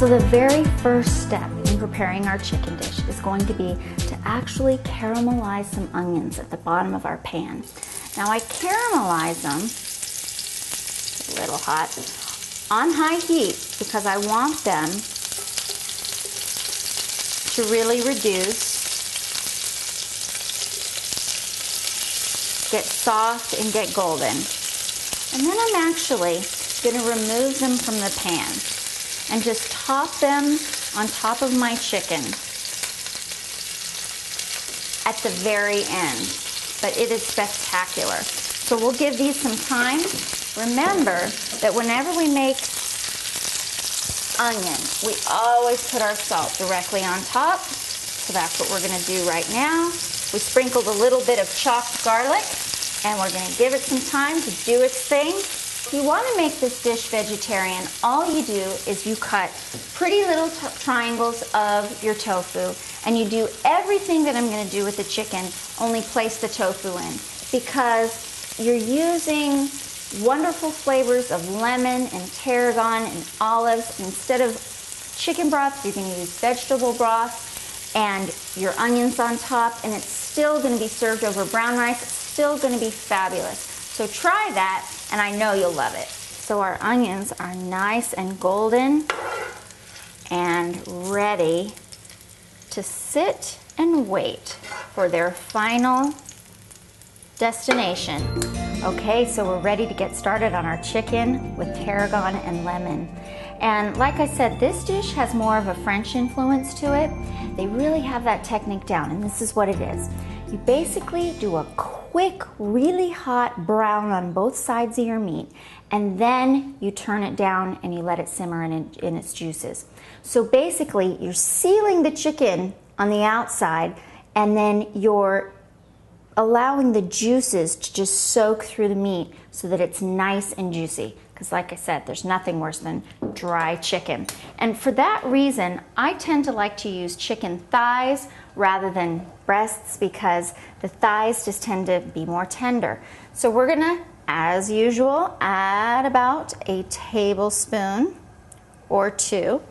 So the very first step in preparing our chicken dish is going to be to actually caramelize some onions at the bottom of our pan. Now I caramelize them, a little hot, on high heat because I want them to really reduce, get soft and get golden. And then I'm actually going to remove them from the pan and just top them on top of my chicken at the very end. But it is spectacular. So we'll give these some time. Remember that whenever we make onion, we always put our salt directly on top. So that's what we're gonna do right now. We sprinkled a little bit of chopped garlic, and we're gonna give it some time to do its thing. If you wanna make this dish vegetarian, all you do is you cut pretty little triangles of your tofu, and you do everything that I'm gonna do with the chicken, only place the tofu in, because you're using wonderful flavors of lemon and tarragon and olives. Instead of chicken broth, you're gonna use vegetable broth and your onions on top, and it's still gonna be served over brown rice. It's still gonna be fabulous. So try that, and I know you'll love it. So our onions are nice and golden and ready to sit and wait for their final destination. Okay, so we're ready to get started on our chicken with tarragon and lemon. And like I said, this dish has more of a French influence to it. They really have that technique down, and this is what it is. You basically do a quick, really hot brown on both sides of your meat, and then you turn it down and you let it simmer in its juices. So basically, you're sealing the chicken on the outside, and then you're allowing the juices to just soak through the meat so that it's nice and juicy. Because like I said, there's nothing worse than dry chicken. And for that reason, I tend to like to use chicken thighs rather than breasts, because the thighs just tend to be more tender. So we're gonna, as usual, add about a tablespoon or two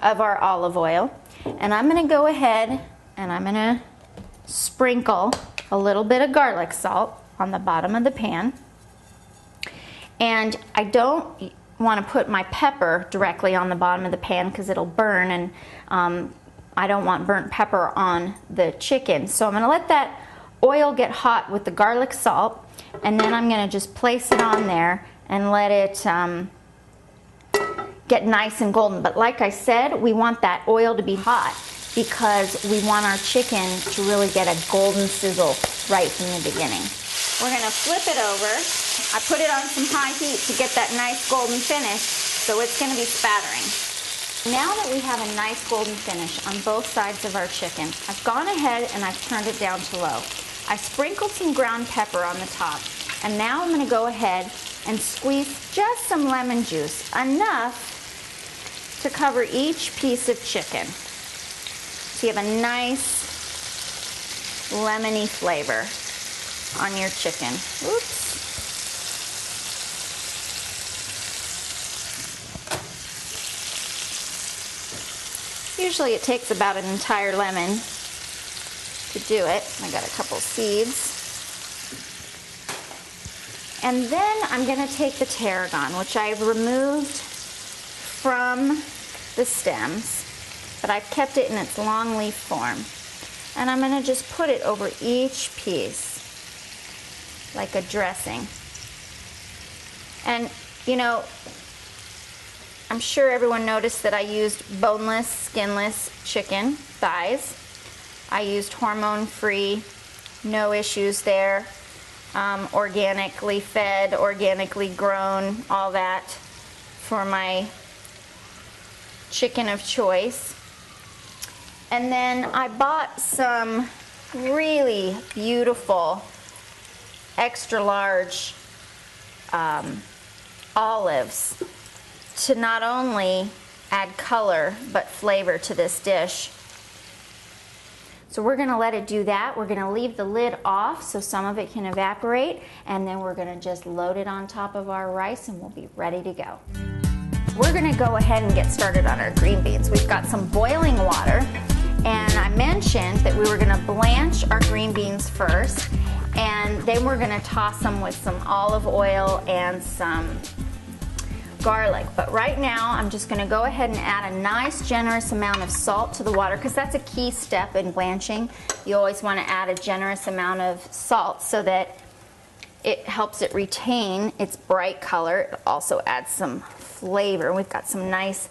of our olive oil. And I'm gonna go ahead and I'm gonna sprinkle a little bit of garlic salt on the bottom of the pan. And I don't want to put my pepper directly on the bottom of the pan because it'll burn, and I don't want burnt pepper on the chicken. So I'm going to let that oil get hot with the garlic salt, and then I'm going to just place it on there and let it get nice and golden. But like I said, we want that oil to be hot because we want our chicken to really get a golden sizzle right from the beginning. We're gonna flip it over. I put it on some high heat to get that nice golden finish, so it's gonna be spattering. Now that we have a nice golden finish on both sides of our chicken, I've gone ahead and I've turned it down to low. I sprinkled some ground pepper on the top, and now I'm gonna go ahead and squeeze just some lemon juice, enough to cover each piece of chicken. So you have a nice lemony flavor on your chicken. Oops. Usually it takes about an entire lemon to do it. I got a couple seeds. And then I'm going to take the tarragon, which I've removed from the stems, but I've kept it in its long leaf form. And I'm going to just put it over each piece like a dressing. And you know, I'm sure everyone noticed that I used boneless, skinless chicken thighs. I used hormone-free, no issues there, organically fed, organically grown, all that for my chicken of choice. And then I bought some really beautiful extra large olives to not only add color but flavor to this dish. So we're going to let it do that. We're going to leave the lid off so some of it can evaporate, and then we're going to just load it on top of our rice and we'll be ready to go. We're gonna go ahead and get started on our green beans. We've got some boiling water, and I mentioned that we were gonna blanch our green beans first, and then we're gonna toss them with some olive oil and some garlic. But right now, I'm just gonna go ahead and add a nice generous amount of salt to the water, because that's a key step in blanching. You always wanna add a generous amount of salt so that it helps it retain its bright color. It also adds some flavor. We've got some nice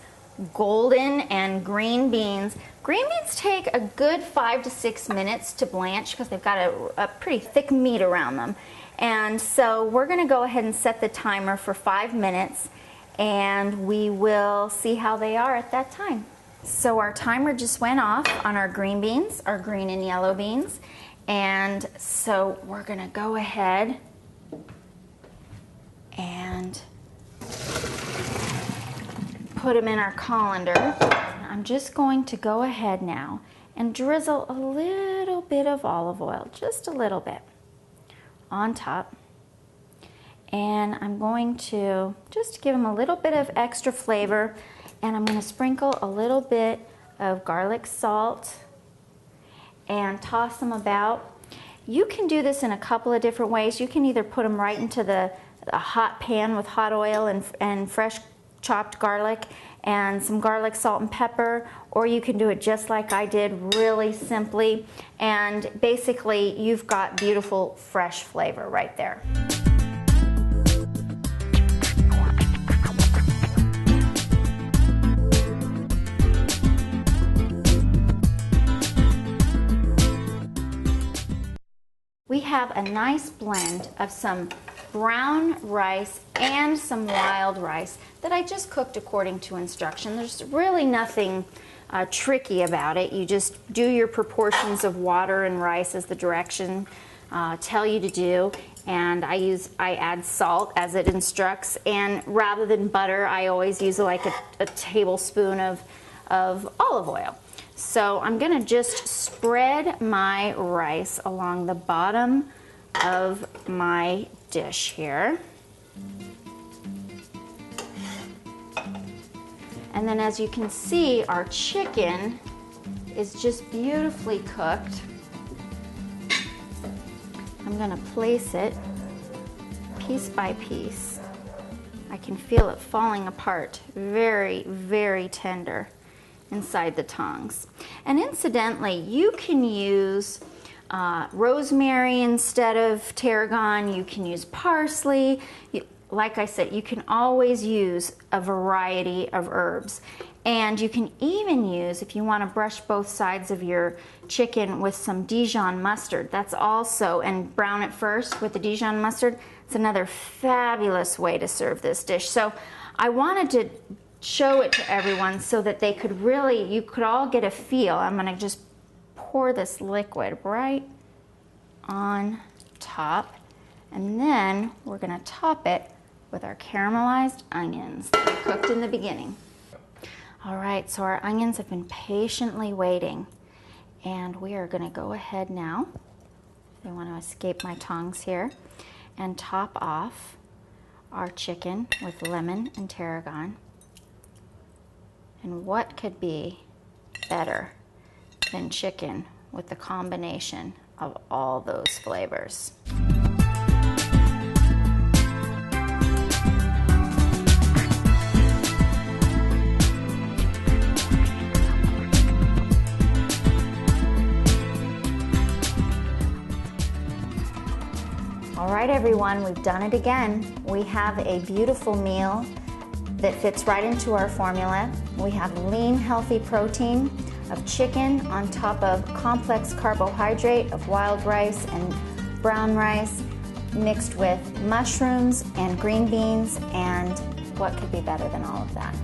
golden and green beans. Green beans take a good 5 to 6 minutes to blanch because they've got a pretty thick meat around them. And so we're gonna go ahead and set the timer for 5 minutes, and we will see how they are at that time. So our timer just went off on our green beans, our green and yellow beans. And so we're gonna go ahead and put them in our colander. I'm just going to go ahead now and drizzle a little bit of olive oil, just a little bit, on top. And I'm going to just give them a little bit of extra flavor, and I'm going to sprinkle a little bit of garlic salt and toss them about. You can do this in a couple of different ways. You can either put them right into a hot pan with hot oil and fresh chopped garlic and some garlic, salt, and pepper, or you can do it just like I did, really simply, and basically you've got beautiful fresh flavor right there. We have a nice blend of some brown rice and some wild rice that I just cooked according to instruction. There's really nothing tricky about it. You just do your proportions of water and rice as the direction tell you to do, and I add salt as it instructs, and rather than butter, I always use like a tablespoon of olive oil. So I'm gonna just spread my rice along the bottom of my dish here. And then as you can see, our chicken is just beautifully cooked. I'm gonna place it piece by piece. I can feel it falling apart, very, very tender inside the tongs. And incidentally, you can use rosemary instead of tarragon. You can use parsley. Like I said, you can always use a variety of herbs. And you can even use, if you want to brush both sides of your chicken with some Dijon mustard, that's also, and brown it first with the Dijon mustard, it's another fabulous way to serve this dish. So I wanted to show it to everyone so that they could really, you could all get a feel. I'm gonna just pour this liquid right on top, and then we're gonna top it with our caramelized onions that we cooked in the beginning. All right, so our onions have been patiently waiting, and we are gonna go ahead now, I want to escape my tongs here, and top off our chicken with lemon and tarragon. And what could be better than chicken with the combination of all those flavors? All right, everyone, we've done it again. We have a beautiful meal that fits right into our formula. We have lean, healthy protein of chicken on top of complex carbohydrate of wild rice and brown rice, mixed with mushrooms and green beans, and what could be better than all of that?